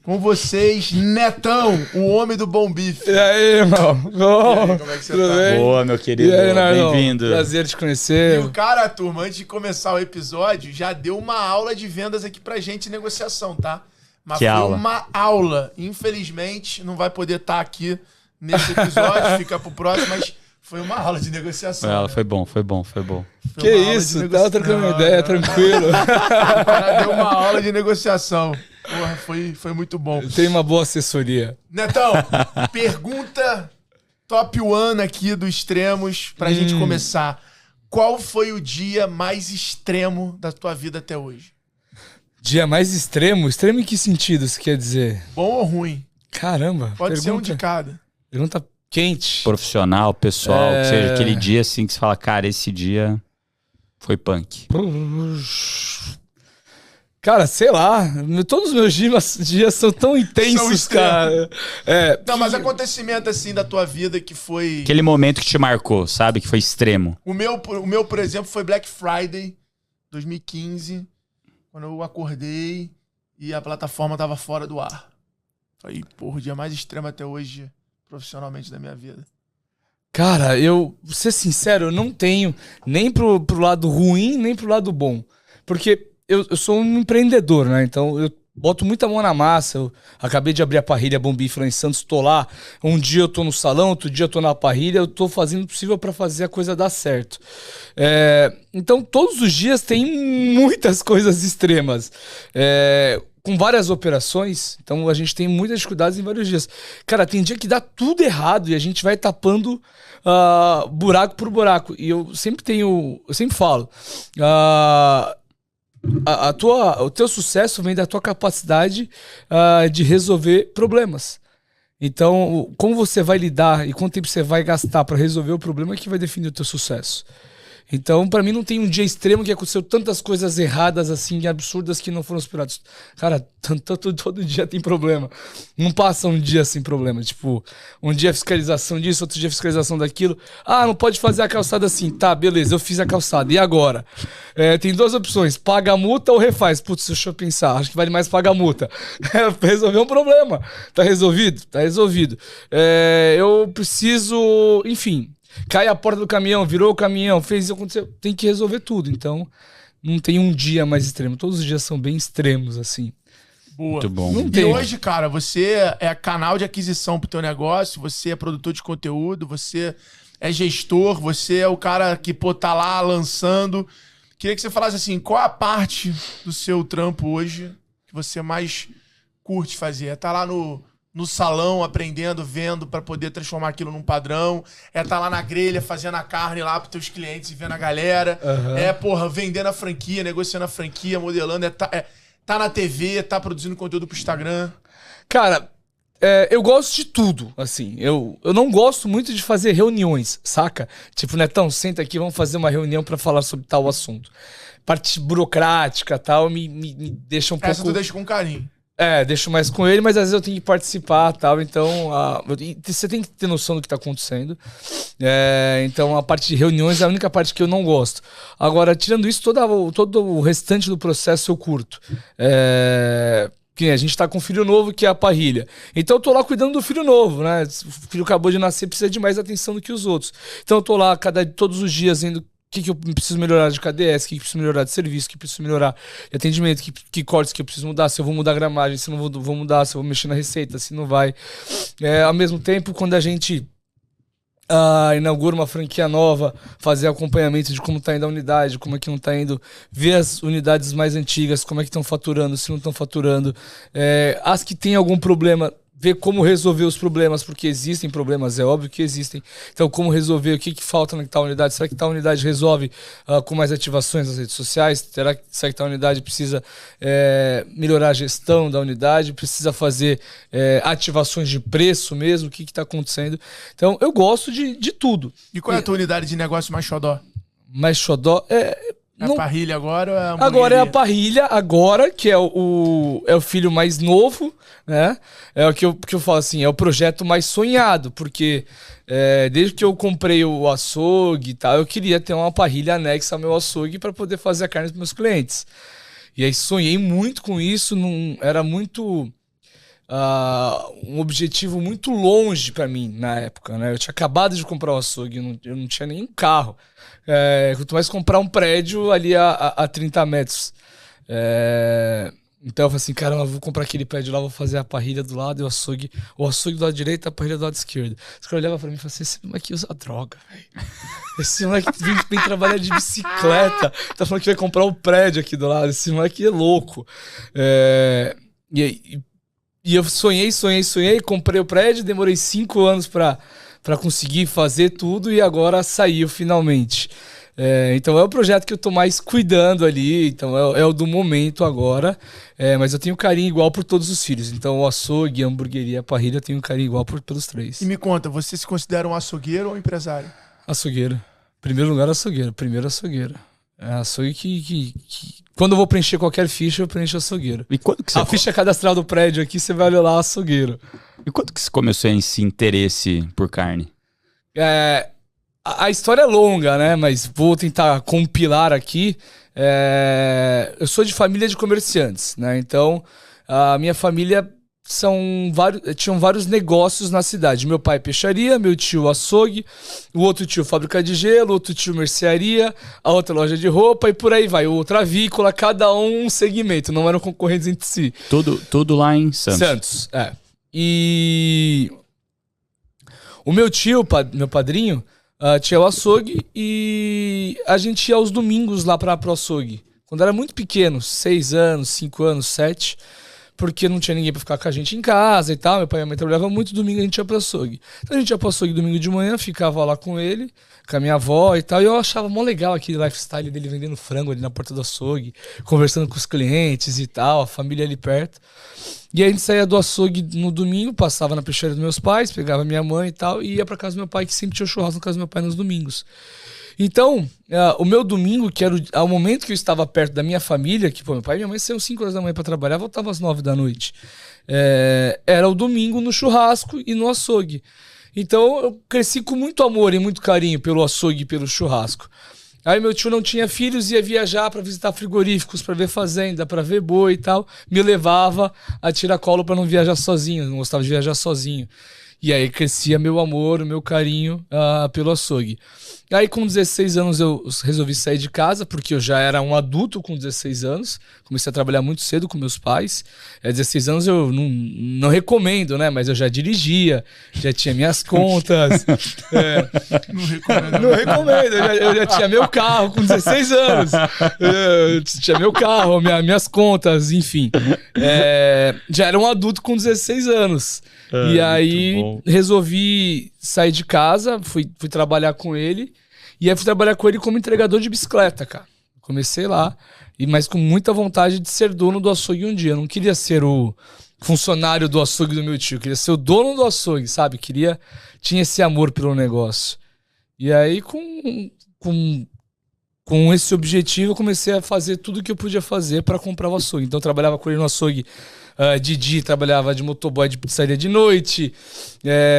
Com vocês, Netão, o homem do bom bife. E aí, irmão? Bom, E aí, como é que você tudo tá? bem? Boa, meu querido. E aí, Nardon? Bem-vindo. Prazer te E conhecer. o cara, turma, antes de começar o episódio, já deu uma aula de vendas aqui pra gente de negociação, tá? Mas Que foi aula? uma aula. Infelizmente, não vai poder estar aqui nesse episódio, fica pro próximo, mas foi uma aula de negociação. Ela né? foi bom. Foi Que uma aula de isso? negocia- Tava trocando uma Não, ideia, não. tranquilo. O cara deu uma aula de negociação. Porra, foi muito bom. Tem uma boa assessoria. Netão, pergunta top one aqui do Extremos pra gente começar. Qual foi o dia mais extremo da tua vida até hoje? Dia mais extremo? Extremo em que sentido você quer dizer? Bom ou ruim? Caramba. Pode ser um de cada. Pergunta quente. Profissional, pessoal, que seja aquele dia assim que você fala, cara, esse dia foi punk. Cara, sei lá. Todos os meus dias são tão intensos, extremos. cara. Não, mas acontecimento assim da tua vida que foi... Aquele momento que te marcou, sabe? Que foi extremo. O meu, por exemplo, foi Black Friday 2015, quando eu acordei e a plataforma tava fora do ar. Foi, porra, o dia mais extremo até hoje, profissionalmente, da minha vida. Cara, vou ser sincero, eu não tenho nem pro lado ruim, nem pro lado bom. Porque eu sou um empreendedor, né? Então eu boto muita mão na massa. Eu acabei de abrir a parrilha Bom Bife lá em Santos, tô lá. Um dia eu tô no salão, outro dia eu tô na parrilha. Eu tô fazendo o possível pra fazer a coisa dar certo. Então todos os dias tem muitas coisas extremas. Com várias operações, então a gente tem muitas dificuldades em vários dias. Cara, tem dia que dá tudo errado e a gente vai tapando buraco por buraco. E eu sempre falo, o teu sucesso vem da tua capacidade de resolver problemas. Então, como você vai lidar e quanto tempo você vai gastar para resolver o problema é que vai definir o teu sucesso. Então, pra mim, não tem um dia extremo que aconteceu tantas coisas erradas, assim, absurdas que não foram superadas. Cara, todo dia tem problema. Não passa um dia sem problema. Tipo, um dia fiscalização disso, outro dia fiscalização daquilo. Ah, não pode fazer a calçada assim. Tá, beleza, eu fiz a calçada. E agora? Tem duas opções, paga a multa ou refaz. Putz, deixa eu pensar, acho que vale mais pagar a multa. Resolver um problema. Tá resolvido? Tá resolvido. Eu preciso, enfim... Cai a porta do caminhão, virou o caminhão, fez isso, aconteceu. Tem que resolver tudo. Então, não tem um dia mais extremo. Todos os dias são bem extremos, assim. Boa. Muito bom. Não E tem. hoje, cara, você é canal de aquisição pro teu negócio, você é produtor de conteúdo, você é gestor, você é o cara que, tá lá lançando. Queria que você falasse assim, qual a parte do seu trampo hoje que você mais curte fazer? É tá lá no salão, aprendendo, vendo, pra poder transformar aquilo num padrão. É tá lá na grelha, fazendo a carne lá pros teus clientes e vendo a galera. Vendendo a franquia, negociando a franquia, modelando. Tá na TV, tá produzindo conteúdo pro Instagram. Cara, eu gosto de tudo, assim. Eu não gosto muito de fazer reuniões, saca? Tipo, Netão, senta aqui, vamos fazer uma reunião pra falar sobre tal assunto. Parte burocrática e tal, me deixa um pouco... Essa tu deixa com carinho. Deixo mais com ele, mas às vezes eu tenho que participar e tal, então você tem que ter noção do que tá acontecendo. Então a parte de reuniões é a única parte que eu não gosto. Agora, tirando isso, todo o restante do processo eu curto. Que a gente tá com um filho novo, que é a parrilha. Então eu tô lá cuidando do filho novo, né? O filho acabou de nascer, precisa de mais atenção do que os outros. Então eu tô lá todos os dias indo. O que eu preciso melhorar de KDS, o que eu preciso melhorar de serviço, o que eu preciso melhorar de atendimento, que cortes que eu preciso mudar, se eu vou mudar a gramagem, se eu não vou mudar, se eu vou mexer na receita, se não vai. Ao mesmo tempo, quando a gente inaugura uma franquia nova, fazer acompanhamento de como está indo a unidade, como é que não está indo, ver as unidades mais antigas, como é que estão faturando, se não estão faturando, as que têm algum problema, ver como resolver os problemas, porque existem problemas, é óbvio que existem. Então, como resolver, o que falta na tal unidade? Será que tal unidade resolve com mais ativações nas redes sociais? Será que tal unidade precisa melhorar a gestão da unidade? Precisa fazer ativações de preço mesmo? O que está acontecendo? Então, eu gosto de tudo. E qual é a tua unidade de negócio mais xodó? Mais xodó A parrilha agora ou é a Agora é a hamburgueria? parrilha, agora, que é o filho mais novo, né? É o que eu falo assim, é o projeto mais sonhado, porque desde que eu comprei o açougue e tal, eu queria ter uma parrilha anexa ao meu açougue para poder fazer a carne para meus clientes. E aí sonhei muito com isso, era muito um objetivo muito longe pra mim na época, né? Eu tinha acabado de comprar um açougue, eu não tinha nenhum carro. Quanto mais comprar um prédio ali a 30 metros. Então eu falei assim, caramba, vou comprar aquele prédio lá, vou fazer a parrilha do lado e o açougue do lado direito e a parrilha do lado esquerdo. Os caras olhavam pra mim e falavam assim, esse moleque usa droga, velho. Esse moleque vem trabalhar de bicicleta, tá falando que vai comprar um prédio aqui do lado, esse moleque é louco. E eu sonhei, comprei o prédio, demorei 5 anos pra conseguir fazer tudo e agora saiu finalmente. Então é o projeto que eu tô mais cuidando ali, então é o do momento agora, mas eu tenho carinho igual por todos os filhos, então o açougue, a hamburgueria, a parrilha, eu tenho carinho igual pelos 3. E me conta, você se considera um açougueiro ou um empresário? Açougueiro. Primeiro lugar, açougueiro. Primeiro açougueiro. É açougue que quando eu vou preencher qualquer ficha, eu preencho açougueiro. E quando que você... A ficha cadastral do prédio aqui, você vai olhar lá, açougueiro. E quando que você começou esse interesse por carne? A história é longa, né? Mas vou tentar compilar aqui. Eu sou de família de comerciantes, né? Então, a minha família tinham vários negócios na cidade. Meu pai peixaria, meu tio açougue, o outro tio fábrica de gelo, outro tio mercearia, a outra loja de roupa e por aí vai. Outra avícola, cada um segmento, não eram concorrentes entre si. Tudo lá em Santos. Santos, E o meu tio, meu padrinho, tinha o açougue e a gente ia aos domingos lá pro açougue. Quando era muito pequeno, 6 anos, 5 anos, 7, porque não tinha ninguém pra ficar com a gente em casa e tal. Meu pai e minha mãe trabalhavam muito, domingo a gente ia pro açougue. Então a gente ia pro açougue domingo de manhã, ficava lá com ele, com a minha avó e tal. E eu achava mó legal aquele lifestyle dele vendendo frango ali na porta do açougue, conversando com os clientes e tal, a família ali perto. E aí a gente saía do açougue no domingo, passava na peixaria dos meus pais, pegava minha mãe e tal, e ia pra casa do meu pai, que sempre tinha churrasco na casa do meu pai nos domingos. Então, o meu domingo, que era o momento que eu estava perto da minha família, que meu pai e minha mãe saíam 5 horas da manhã pra trabalhar, voltavam às 9 da noite. Era o domingo no churrasco e no açougue. Então eu cresci com muito amor e muito carinho pelo açougue e pelo churrasco. Aí meu tio não tinha filhos, ia viajar para visitar frigoríficos, para ver fazenda, para ver boi e tal. Me levava a tiracolo para não viajar sozinho, não gostava de viajar sozinho. E aí crescia meu amor, meu carinho pelo açougue. Aí com 16 anos eu resolvi sair de casa, porque eu já era um adulto com 16 anos. Comecei a trabalhar muito cedo com meus pais. 16 anos eu não recomendo, né? Mas eu já dirigia, já tinha minhas contas. Não recomendo. Eu já tinha meu carro com 16 anos. Eu tinha meu carro, minhas contas, enfim. Já era um adulto com 16 anos. E aí resolvi sair de casa, fui trabalhar com ele. E aí fui trabalhar com ele como entregador de bicicleta, cara. Comecei lá, mas com muita vontade de ser dono do açougue um dia. Eu não queria ser o funcionário do açougue do meu tio, eu queria ser o dono do açougue, sabe? Tinha esse amor pelo negócio. E aí com esse objetivo eu comecei a fazer tudo o que eu podia fazer para comprar o açougue. Então eu trabalhava com ele no açougue. De dia trabalhava de motoboy de pizzaria de noite,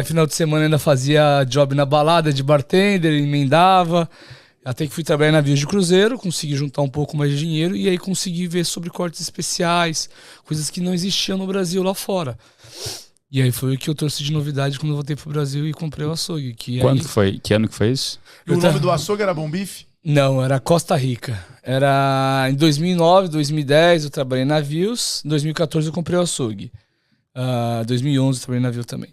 final de semana ainda fazia job na balada de bartender, emendava, até que fui trabalhar em navios de cruzeiro, consegui juntar um pouco mais de dinheiro e aí consegui ver sobre cortes especiais, coisas que não existiam no Brasil lá fora. E aí foi o que eu trouxe de novidade quando eu voltei pro Brasil e comprei o açougue. Quando foi? Que ano que foi isso? E o nome do açougue era Bom Bife? Não, era Costa Rica. Era em 2009, 2010 eu trabalhei em navios. Em 2014 eu comprei o açougue. 2011 eu trabalhei em navio também.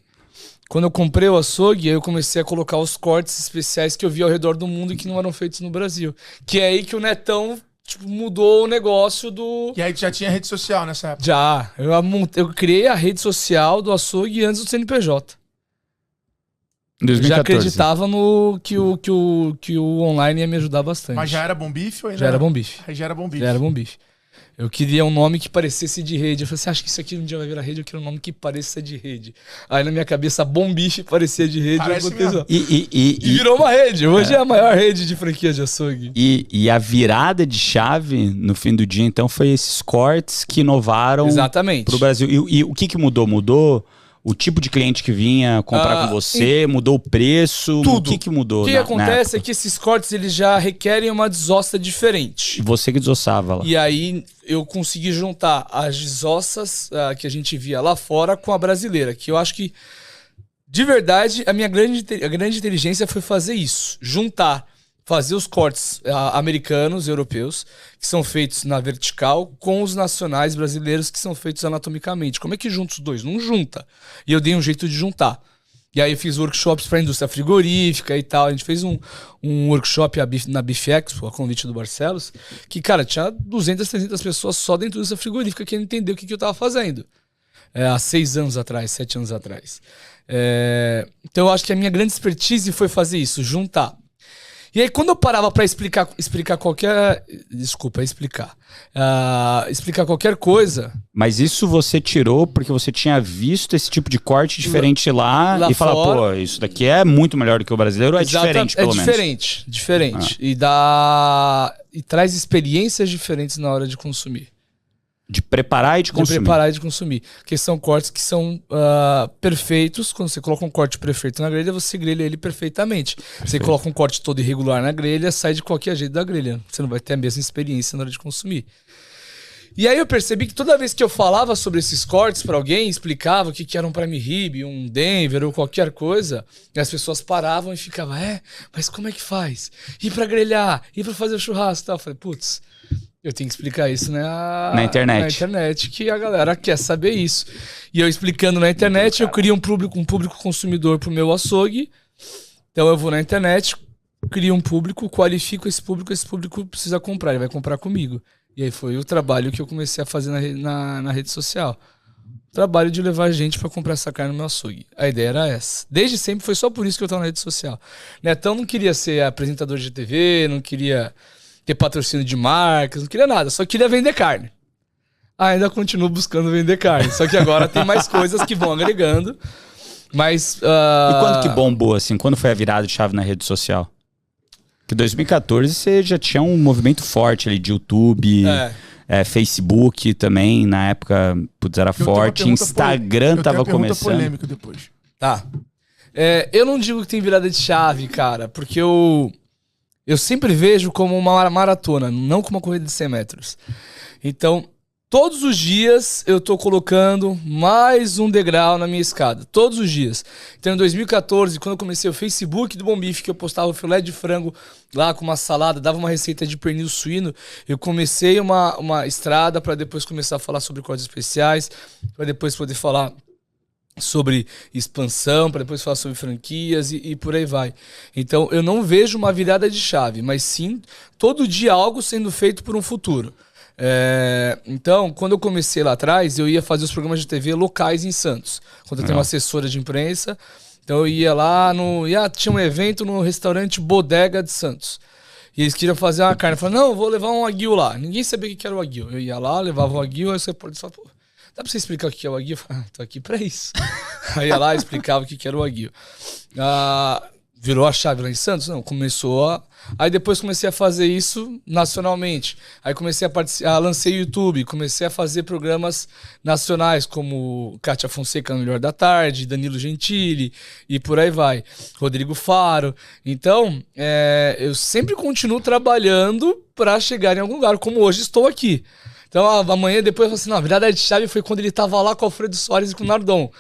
Quando eu comprei o açougue, eu comecei a colocar os cortes especiais que eu vi ao redor do mundo e que não eram feitos no Brasil. Que é aí que o Netão mudou o negócio do... E aí já tinha rede social nessa época? Já. Eu criei a rede social do açougue antes do CNPJ. 2014. Já acreditava no que o online ia me ajudar bastante. Mas já era Bom Bife ou ainda? Já era Bom Bife. Aí já era Bom Bife. Já era Bom Bife. Eu queria um nome que parecesse de rede. Eu falei assim, acho que isso aqui um dia vai virar rede, eu quero um nome que pareça de rede. Aí na minha cabeça, Bom Bife parecia de rede. E virou uma rede. Hoje é a maior rede de franquia de açougue. E a virada de chave no fim do dia, então, foi esses cortes que inovaram Exatamente pro Brasil. E o que mudou? Mudou O tipo de cliente que vinha comprar com você, mudou o preço? Tudo. O que mudou? O que acontece é que esses cortes eles já requerem uma desossa diferente. E você que desossava lá. E aí eu consegui juntar as desossas que a gente via lá fora com a brasileira, que eu acho que, de verdade, a grande inteligência foi fazer isso. Juntar, fazer os cortes americanos, europeus, que são feitos na vertical, com os nacionais brasileiros, que são feitos anatomicamente. Como é que junta os dois? Não junta. E eu dei um jeito de juntar. E aí eu fiz workshops para a indústria frigorífica e tal. A gente fez um workshop na Beef Expo, a convite do Barcelos, que, cara, tinha 200, 300 pessoas só dentro da indústria frigorífica que entendeu o que eu tava fazendo. Há 6 anos atrás, 7 anos atrás. Então eu acho que a minha grande expertise foi fazer isso, juntar. E aí, quando eu parava pra explicar qualquer... Desculpa, explicar qualquer coisa... Mas isso você tirou porque você tinha visto esse tipo de corte diferente lá e falar, pô, isso daqui é muito melhor do que o brasileiro, ou é diferente, pelo menos? É diferente. E traz experiências diferentes na hora de consumir. De preparar e de consumir. De preparar e de consumir. Porque são cortes que são perfeitos. Quando você coloca um corte perfeito na grelha, você grelha ele perfeitamente. Perfeito. Você coloca um corte todo irregular na grelha, sai de qualquer jeito da grelha. Você não vai ter a mesma experiência na hora de consumir. E aí eu percebi que toda vez que eu falava sobre esses cortes pra alguém, explicava o que era um prime rib, um Denver ou qualquer coisa, e as pessoas paravam e ficavam, mas como é que faz? E pra grelhar? E pra fazer o churrasco e tal? Eu falei, putz... Eu tenho que explicar isso na internet. Na internet, que a galera quer saber isso. E eu explicando na internet, eu crio um público consumidor pro meu açougue. Então eu vou na internet, crio um público, qualifico esse público precisa comprar, ele vai comprar comigo. E aí foi o trabalho que eu comecei a fazer na rede social. O trabalho de levar gente para comprar essa carne no meu açougue. A ideia era essa. Desde sempre foi só por isso que eu tava na rede social. Netão não queria ser apresentador de TV, não queria... ter patrocínio de marcas, não queria nada, só queria vender carne. Ainda continuo buscando vender carne, só que agora tem mais coisas que vão agregando, mas... E quando que bombou, assim? Quando foi a virada de chave na rede social? Porque em 2014 você já tinha um movimento forte ali de YouTube, Facebook também, na época, putz, era forte, Instagram tava começando. Polêmica depois. Tá. Eu não digo que tem virada de chave, cara, porque eu sempre vejo como uma maratona, não como uma corrida de 100 metros. Então, todos os dias eu tô colocando mais um degrau na minha escada. Todos os dias. Então, em 2014, quando eu comecei o Facebook do Bom Bife, que eu postava o filé de frango lá com uma salada, dava uma receita de pernil suíno, eu comecei uma estrada para depois começar a falar sobre cortes especiais, para depois poder falar... sobre expansão, para depois falar sobre franquias e por aí vai. Então eu não vejo uma virada de chave, mas sim todo dia algo sendo feito por um futuro. Então, quando eu comecei lá atrás, eu ia fazer os programas de TV locais em Santos. Quando eu tenho uma assessora de imprensa, então eu ia lá tinha um evento no restaurante Bodega de Santos. E eles queriam fazer uma carne. Eu falei, não, eu vou levar um aguil lá. Ninguém sabia o que era o aguil. Eu ia lá, levava o aguil, aí você pode falar, pô, dá pra você explicar o que é o aguil? Eu falei, tô aqui pra isso. Aí ia lá e explicava o que era o aguil. Virou a chave lá em Santos? Não, Aí depois comecei a fazer isso nacionalmente. Aí comecei lancei o YouTube, comecei a fazer programas nacionais, como Kátia Fonseca no Melhor da Tarde, Danilo Gentili, e por aí vai. Rodrigo Faro. Então, eu sempre continuo trabalhando pra chegar em algum lugar, como hoje estou aqui. Então amanhã depois eu falo assim, não, a virada de chave foi quando ele tava lá com o Alfredo Soares e com o Nardon.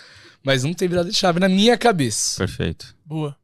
Mas não tem virada de chave na minha cabeça. Perfeito. Boa.